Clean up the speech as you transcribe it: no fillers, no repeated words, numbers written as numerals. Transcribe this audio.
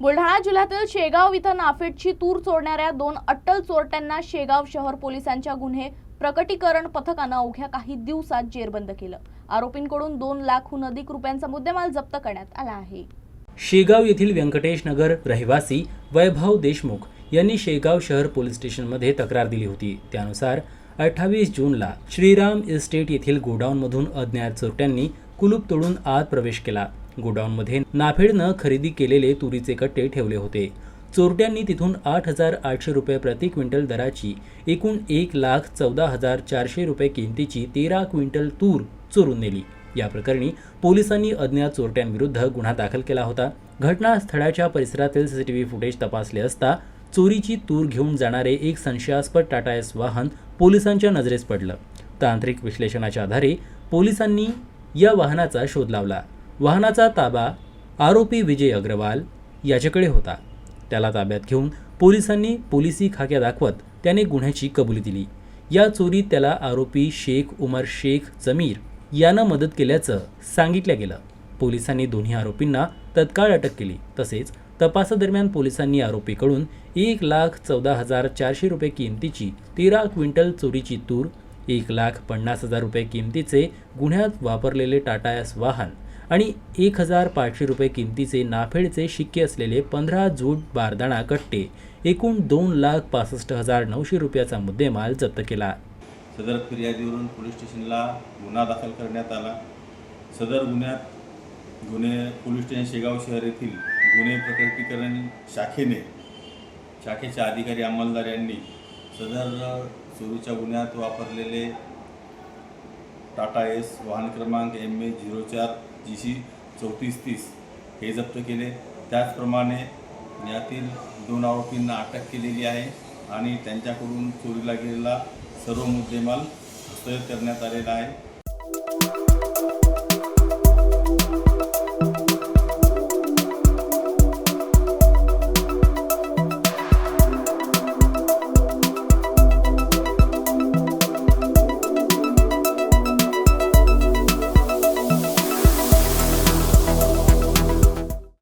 बुलढाणा जिल्ह्यातील शेगाव इथं नाफेडची तूर चोरणाऱ्या 2 अट्टल चोरट्यांना शेगाव शहर पोलिसांच्या गुन्हे प्रकटीकरण पथकानं अवघ्या काही दिवसात जेरबंद केलं। आरोपींकडून 2 लाखहून अधिक रुपयांचा मुद्देमाल जप्त करण्यात आला आहे। शेगाव येथील व्यंकटेश नगर रहिवासी वैभव देशमुख यांनी शेगाव शहर पोलीस स्टेशनमध्ये तक्रार दिली होती। त्यानुसार 28 जूनला श्रीराम इस्टेट येथील गोडाऊनमधून अज्ञात चोरट्यांनी कुलूप तोडून आत प्रवेश केला। गोडाऊनमध्ये नाफेडनं खरेदी केलेले तुरीचे कट्टे ठेवले होते। चोरट्यांनी तिथून 8,800 रुपये प्रति क्विंटल दराची एकूण 1,14,400 रुपये किमतीची 13 क्विंटल तूर चोरून नेली। या प्रकरणी पोलिसांनी अज्ञात चोरट्यांविरुद्ध गुन्हा दाखल केला होता। घटनास्थळाच्या परिसरातील सीसीटीव्ही फुटेज तपासले असता चोरीची तूर घेऊन जाणारे एक संशयास्पद टाटा एस वाहन पोलिसांच्या नजरेस पडलं। तांत्रिक विश्लेषणाच्या आधारे पोलिसांनी या वाहनाचा शोध लावला। वाहनाचा ताबा आरोपी विजय अग्रवाल याच्याकडे होता। त्याला ताब्यात घेऊन पोलिसांनी पोलिसी खाक्या दाखवत त्याने गुन्ह्याची कबुली दिली। या चोरीत त्याला आरोपी शेख उमर शेख जमीर यानं मदत केल्याचं सांगितलं गेलं। पोलिसांनी दोन्ही आरोपींना तत्काळ अटक केली। तसेच तपासादरम्यान पोलिसांनी आरोपीकडून 1,14,400 रुपये किमतीची 13 क्विंटल चोरीची तूर, 1,50,000 रुपये किमतीचे गुन्ह्यात वापरलेले टाटा एस वाहन आणि 1,500 रुपये किमतीचे नाफेडचे शिक्के असलेले 15 जूट बारदाणा कट्टे एकूण 2,65,900 रुपयाचा मुद्देमाल जप्त केला। सदर फिर्यादीवरून पोलीस स्टेशनला गुन्हा दाखल करण्यात आला। सदर गुन्हे पोलीस स्टेशन शेगाव शहर येथील गुन्हे प्रकटीकरण शाखेच्या अधिकारी अंमलदार यांनी सदर चोरीच्या गुन्ह्यात वापरलेले टाटा एस वाहन क्रमांक MA 04 GC 3430 हे जप्त केले। त्याचप्रमाणे यातील 2 आरोपींना अटक केलेली आहे आणि त्यांच्याकडून चोरीला गेलेला सर्व मुद्देमाल हस्तगत करण्यात आलेला आहे।